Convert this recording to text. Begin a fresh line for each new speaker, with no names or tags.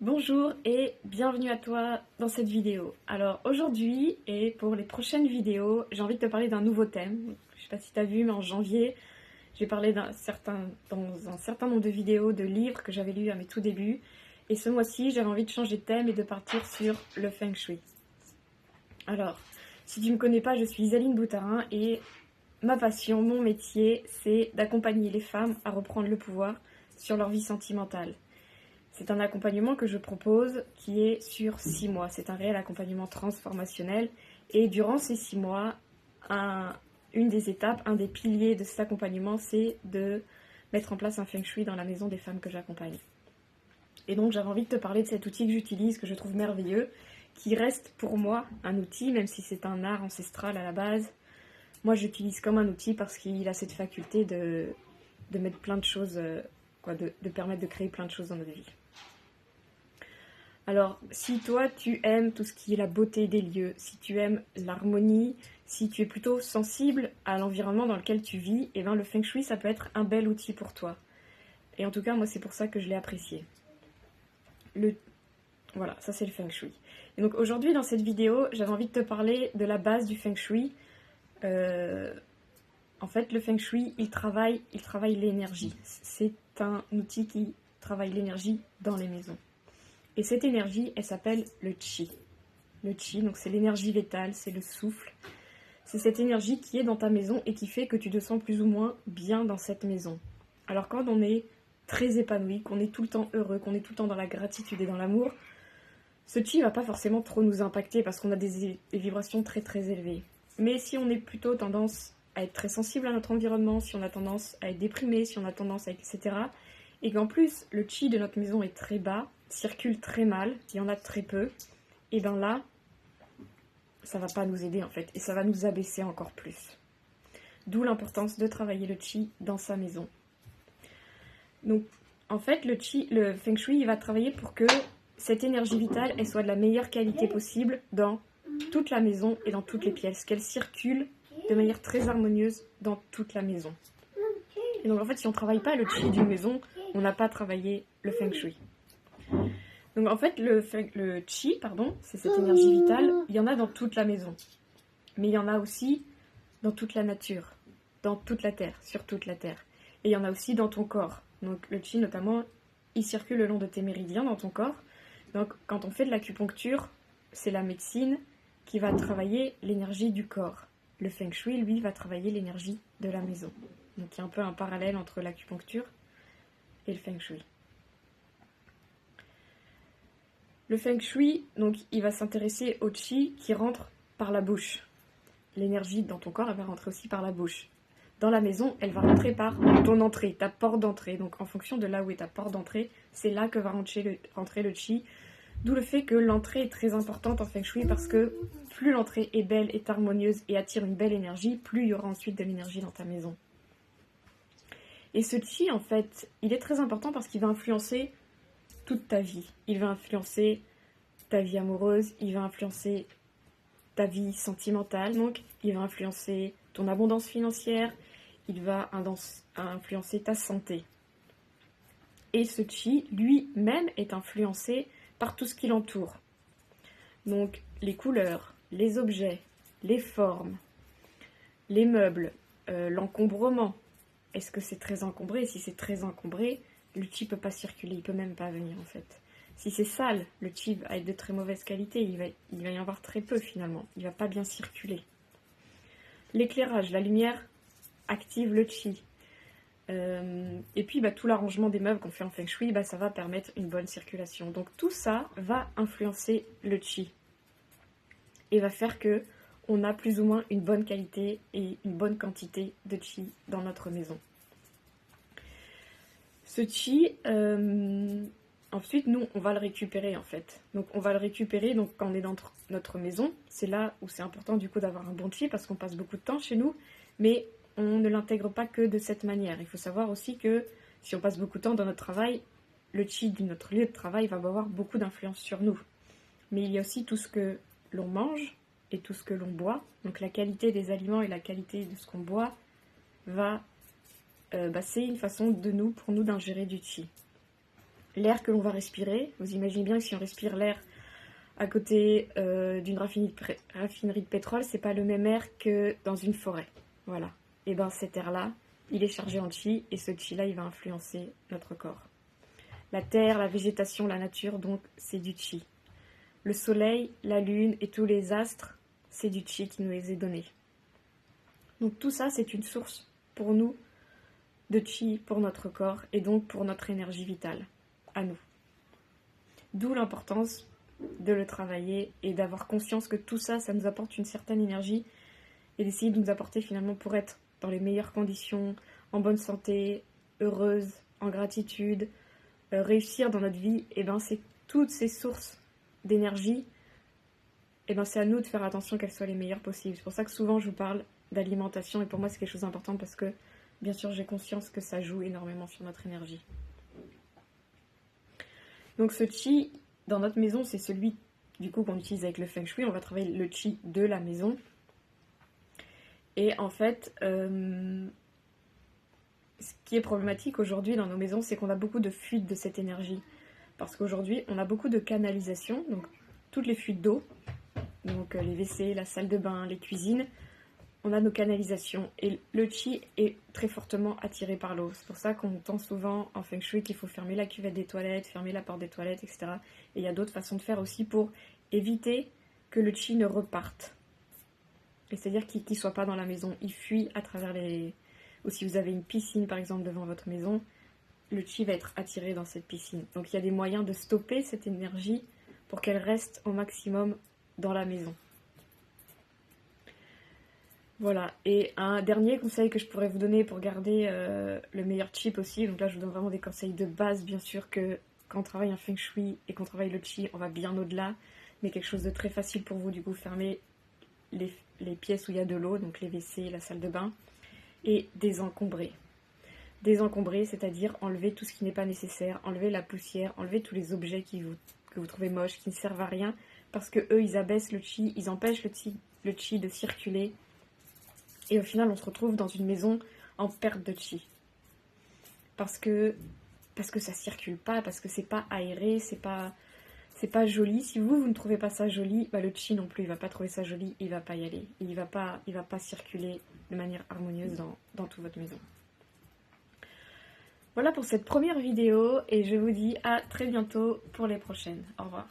Bonjour et bienvenue à toi dans cette vidéo. Alors aujourd'hui et pour les prochaines vidéos, j'ai envie de te parler d'un nouveau thème. Je sais pas si tu as vu, mais en janvier, j'ai parlé dans un certain nombre de vidéos de livres que j'avais lus à mes tout débuts. Et ce mois-ci, j'avais envie de changer de thème et de partir sur le Feng Shui. Alors, si tu ne me connais pas, je suis Isaline Boutarin et ma passion, mon métier, c'est d'accompagner les femmes à reprendre le pouvoir sur leur vie sentimentale. C'est un accompagnement que je propose qui est sur 6 mois. C'est un réel accompagnement transformationnel. Et durant ces 6 mois, une des étapes, un des piliers de cet accompagnement, c'est de mettre en place un Feng Shui dans la maison des femmes que j'accompagne. Et donc j'avais envie de te parler de cet outil que j'utilise, que je trouve merveilleux, qui reste pour moi un outil, même si c'est un art ancestral à la base. Moi j'utilise comme un outil parce qu'il a cette faculté de mettre plein de choses, de permettre de créer plein de choses dans notre vie. Alors, si toi, tu aimes tout ce qui est la beauté des lieux, si tu aimes l'harmonie, si tu es plutôt sensible à l'environnement dans lequel tu vis, eh bien, le Feng Shui, ça peut être un bel outil pour toi. Et en tout cas, moi, c'est pour ça que je l'ai apprécié. Voilà, ça c'est le Feng Shui. Et donc aujourd'hui, dans cette vidéo, j'avais envie de te parler de la base du Feng Shui. En fait, le Feng Shui, il travaille l'énergie. C'est un outil qui travaille l'énergie dans les maisons. Et cette énergie, elle s'appelle le Qi. Le Qi, donc c'est l'énergie vitale, c'est le souffle. C'est cette énergie qui est dans ta maison et qui fait que tu te sens plus ou moins bien dans cette maison. Alors quand on est très épanoui, qu'on est tout le temps heureux, qu'on est tout le temps dans la gratitude et dans l'amour, ce Qi ne va pas forcément trop nous impacter parce qu'on a des vibrations très très élevées. Mais si on est plutôt tendance à être très sensible à notre environnement, si on a tendance à être déprimé, si on a tendance à etc., et qu'en plus le Qi de notre maison est très bas, circule très mal, il y en a très peu, et bien là, ça va pas nous aider en fait, et ça va nous abaisser encore plus. D'où l'importance de travailler le Qi dans sa maison. Donc, en fait, le Feng Shui, il va travailler pour que cette énergie vitale, elle soit de la meilleure qualité possible dans toute la maison et dans toutes les pièces, qu'elle circule de manière très harmonieuse dans toute la maison. Et donc, en fait, si on ne travaille pas le Qi d'une maison, on n'a pas travaillé le Feng Shui. Donc en fait, le Qi, c'est cette énergie vitale, il y en a dans toute la maison. Mais il y en a aussi dans toute la nature, dans toute la terre, sur toute la terre. Et il y en a aussi dans ton corps. Donc le Qi notamment, il circule le long de tes méridiens dans ton corps. Donc quand on fait de l'acupuncture, c'est la médecine qui va travailler l'énergie du corps. Le Feng Shui, lui, va travailler l'énergie de la maison. Donc il y a un peu un parallèle entre l'acupuncture et le Feng Shui. Le Feng Shui, donc, il va s'intéresser au Qi qui rentre par la bouche. L'énergie dans ton corps, elle va rentrer aussi par la bouche. Dans la maison, elle va rentrer par ton entrée, ta porte d'entrée. Donc en fonction de là où est ta porte d'entrée, c'est là que va rentrer le Qi. D'où le fait que l'entrée est très importante en Feng Shui parce que plus l'entrée est belle, est harmonieuse et attire une belle énergie, plus il y aura ensuite de l'énergie dans ta maison. Et ce Qi, en fait, il est très important parce qu'il va influencer toute ta vie. Il va influencer ta vie amoureuse, il va influencer ta vie sentimentale, donc il va influencer ton abondance financière, il va influencer ta santé. Et ce Qi, lui-même, est influencé par tout ce qui l'entoure. Donc les couleurs, les objets, les formes, les meubles, l'encombrement. Est-ce que c'est très encombré? Si c'est très encombré, le Qi ne peut pas circuler, il ne peut même pas venir en fait. Si c'est sale, le Qi va être de très mauvaise qualité, il va y en avoir très peu finalement, il ne va pas bien circuler. L'éclairage, la lumière active le Qi. Et puis tout l'arrangement des meubles qu'on fait en Feng Shui, ça va permettre une bonne circulation. Donc tout ça va influencer le Qi et va faire que on a plus ou moins une bonne qualité et une bonne quantité de Qi dans notre maison. Ce Qi, ensuite, nous, on va le récupérer, en fait. Donc, on va le récupérer quand on est dans notre maison. C'est là où c'est important, du coup, d'avoir un bon Qi, parce qu'on passe beaucoup de temps chez nous. Mais on ne l'intègre pas que de cette manière. Il faut savoir aussi que si on passe beaucoup de temps dans notre travail, le Qi de notre lieu de travail va avoir beaucoup d'influence sur nous. Mais il y a aussi tout ce que l'on mange et tout ce que l'on boit. Donc, la qualité des aliments et la qualité de ce qu'on boit va... c'est une façon pour nous d'ingérer du Qi. l'air que l'on va respirer. Vous imaginez bien que si on respire l'air à côté d'une raffinerie de pétrole, c'est pas le même air que dans une forêt. Voilà. Et bien cet air-là, il est chargé en chi, et ce chi-là, il va influencer notre corps. La terre, la végétation, la nature, donc c'est du chi. Le soleil, la lune et tous les astres, c'est du chi qui nous est donné. Donc tout ça, c'est une source pour nous de chi pour notre corps et donc pour notre énergie vitale, à nous. D'où l'importance de le travailler et d'avoir conscience que tout ça, ça nous apporte une certaine énergie et d'essayer de nous apporter finalement pour être dans les meilleures conditions, en bonne santé, heureuse, en gratitude, réussir dans notre vie, et ben c'est toutes ces sources d'énergie, et ben c'est à nous de faire attention qu'elles soient les meilleures possibles. C'est pour ça que souvent je vous parle d'alimentation, et pour moi c'est quelque chose d'important parce que bien sûr j'ai conscience que ça joue énormément sur notre énergie. Donc ce chi dans notre maison, c'est celui du coup qu'on utilise avec le feng shui. On va travailler le chi de la maison. Et en fait, ce qui est problématique aujourd'hui dans nos maisons, c'est qu'on a beaucoup de fuites de cette énergie. Parce qu'aujourd'hui, on a beaucoup de canalisation, donc toutes les fuites d'eau, donc les WC, la salle de bain, les cuisines, on a nos canalisations. Et le chi est très fortement attiré par l'eau. C'est pour ça qu'on entend souvent en feng shui qu'il faut fermer la cuvette des toilettes, fermer la porte des toilettes, etc. Et il y a d'autres façons de faire aussi pour éviter que le chi ne reparte. Et c'est-à-dire qu'il ne soit pas dans la maison, il fuit à travers les... Ou si vous avez une piscine par exemple devant votre maison, le chi va être attiré dans cette piscine. Donc il y a des moyens de stopper cette énergie pour qu'elle reste au maximum dans la maison. Voilà, et un dernier conseil que je pourrais vous donner pour garder le meilleur chi possible, donc là je vous donne vraiment des conseils de base, bien sûr que quand on travaille un feng shui et qu'on travaille le chi, on va bien au-delà, mais quelque chose de très facile pour vous, du coup fermer les pièces où il y a de l'eau, donc les WC, la salle de bain, et désencombrer. Désencombrer, c'est-à-dire enlever tout ce qui n'est pas nécessaire, enlever la poussière, enlever tous les objets que vous trouvez moches, qui ne servent à rien, parce que eux, ils abaissent le chi, ils empêchent le chi de circuler, et au final, on se retrouve dans une maison en perte de chi. Parce que ça circule pas, parce que c'est pas aéré, c'est pas joli. Si vous ne trouvez pas ça joli, bah le chi non plus, il va pas trouver ça joli, il va pas y aller. Il va pas circuler de manière harmonieuse dans toute votre maison. Voilà pour cette première vidéo et je vous dis à très bientôt pour les prochaines. Au revoir.